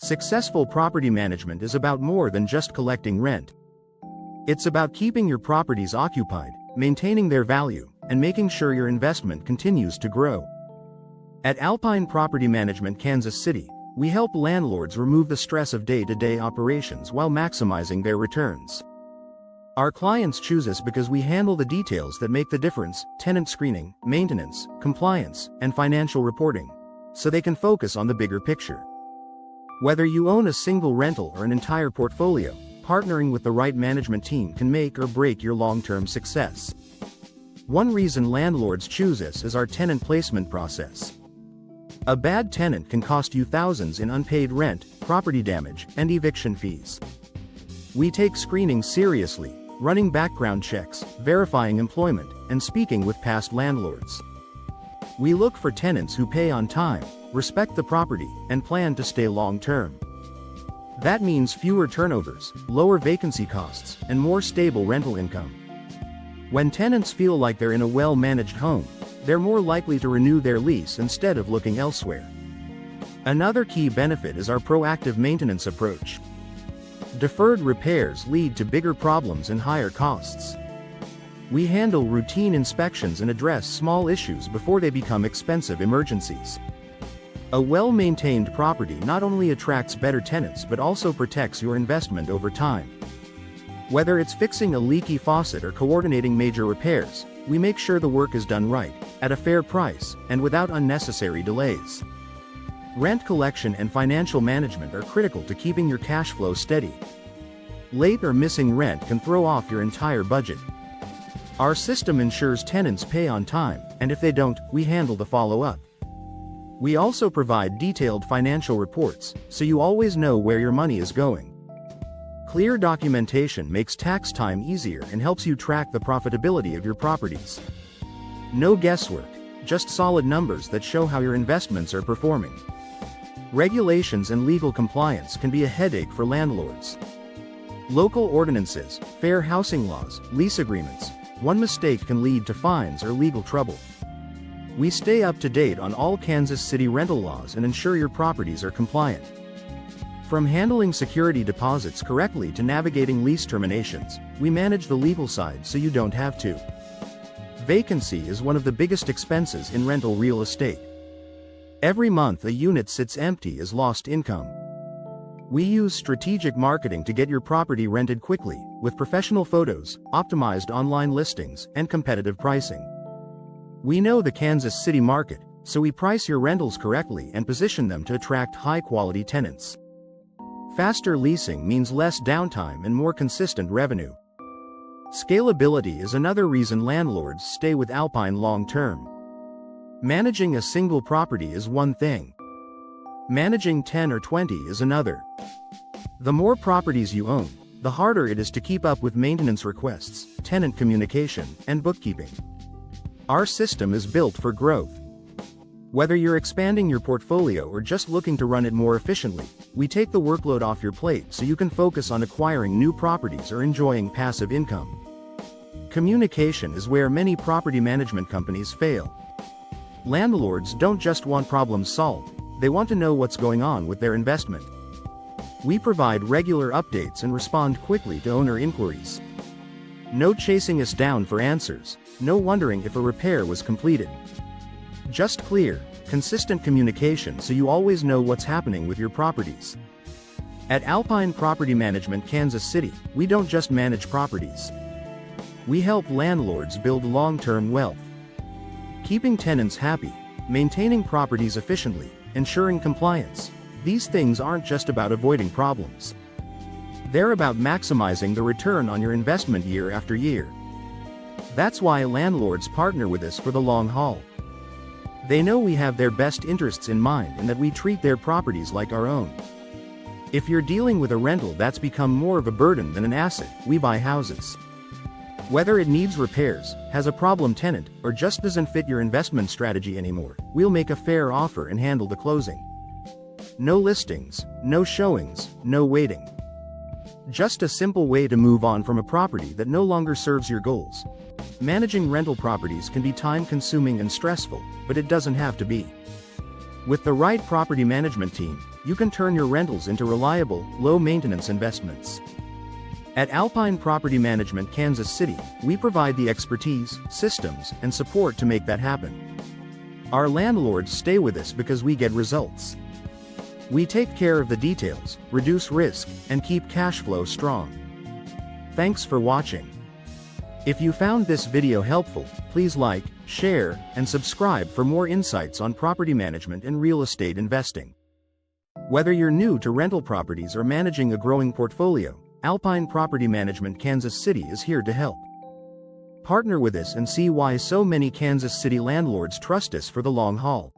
Successful property management is about more than just collecting rent. It's about keeping your properties occupied, maintaining their value, and making sure your investment continues to grow. At Alpine Property Management Kansas City, we help landlords remove the stress of day-to-day operations while maximizing their returns. Our clients choose us because we handle the details that make the difference: tenant screening, maintenance, compliance, and financial reporting, so they can focus on the bigger picture. Whether you own a single rental or an entire portfolio, partnering with the right management team can make or break your long-term success. One reason landlords choose us is our tenant placement process. A bad tenant can cost you thousands in unpaid rent, property damage, and eviction fees. We take screening seriously, running background checks, verifying employment, and speaking with past landlords. We look for tenants who pay on time, respect the property, and plan to stay long-term. That means fewer turnovers, lower vacancy costs, and more stable rental income. When tenants feel like they're in a well-managed home, they're more likely to renew their lease instead of looking elsewhere. Another key benefit is our proactive maintenance approach. Deferred repairs lead to bigger problems and higher costs. We handle routine inspections and address small issues before they become expensive emergencies. A well-maintained property not only attracts better tenants but also protects your investment over time. Whether it's fixing a leaky faucet or coordinating major repairs, we make sure the work is done right, at a fair price, and without unnecessary delays. Rent collection and financial management are critical to keeping your cash flow steady. Late or missing rent can throw off your entire budget. Our system ensures tenants pay on time, and if they don't, we handle the follow-up. We also provide detailed financial reports, so you always know where your money is going. Clear documentation makes tax time easier and helps you track the profitability of your properties. No guesswork, just solid numbers that show how your investments are performing. Regulations and legal compliance can be a headache for landlords. Local ordinances, fair housing laws, lease agreements. One mistake can lead to fines or legal trouble. We stay up to date on all Kansas City rental laws and ensure your properties are compliant. From handling security deposits correctly to navigating lease terminations, we manage the legal side so you don't have to. Vacancy is one of the biggest expenses in rental real estate. Every month a unit sits empty is lost income. We use strategic marketing to get your property rented quickly, with professional photos, optimized online listings, and competitive pricing. We know the Kansas City market, so we price your rentals correctly and position them to attract high-quality tenants. Faster leasing means less downtime and more consistent revenue. Scalability is another reason landlords stay with Alpine long-term. Managing a single property is one thing. Managing 10 or 20 is another. The more properties you own, the harder it is to keep up with maintenance requests, tenant communication, and bookkeeping. Our system is built for growth. Whether you're expanding your portfolio or just looking to run it more efficiently, we take the workload off your plate so you can focus on acquiring new properties or enjoying passive income. Communication is where many property management companies fail. Landlords don't just want problems solved, they want to know what's going on with their investment. We provide regular updates and respond quickly to owner inquiries. No chasing us down for answers, no wondering if a repair was completed. Just clear, consistent communication so you always know what's happening with your properties. At Alpine Property Management Kansas City, we don't just manage properties. We help landlords build long-term wealth. Keeping tenants happy, maintaining properties efficiently, ensuring compliance. These things aren't just about avoiding problems. They're about maximizing the return on your investment year after year. That's why landlords partner with us for the long haul. They know we have their best interests in mind and that we treat their properties like our own. If you're dealing with a rental that's become more of a burden than an asset, we buy houses. Whether it needs repairs, has a problem tenant, or just doesn't fit your investment strategy anymore, we'll make a fair offer and handle the closing. No listings, no showings, no waiting. Just a simple way to move on from a property that no longer serves your goals. Managing rental properties can be time-consuming and stressful, but it doesn't have to be. With the right property management team, you can turn your rentals into reliable, low-maintenance investments. At Alpine Property Management Kansas City, we provide the expertise, systems, and support to make that happen. Our landlords stay with us because we get results. We take care of the details, reduce risk, and keep cash flow strong. Thanks for watching. If you found this video helpful, please like, share, and subscribe for more insights on property management and real estate investing. Whether you're new to rental properties or managing a growing portfolio, Alpine Property Management Kansas City is here to help. Partner with us and see why so many Kansas City landlords trust us for the long haul.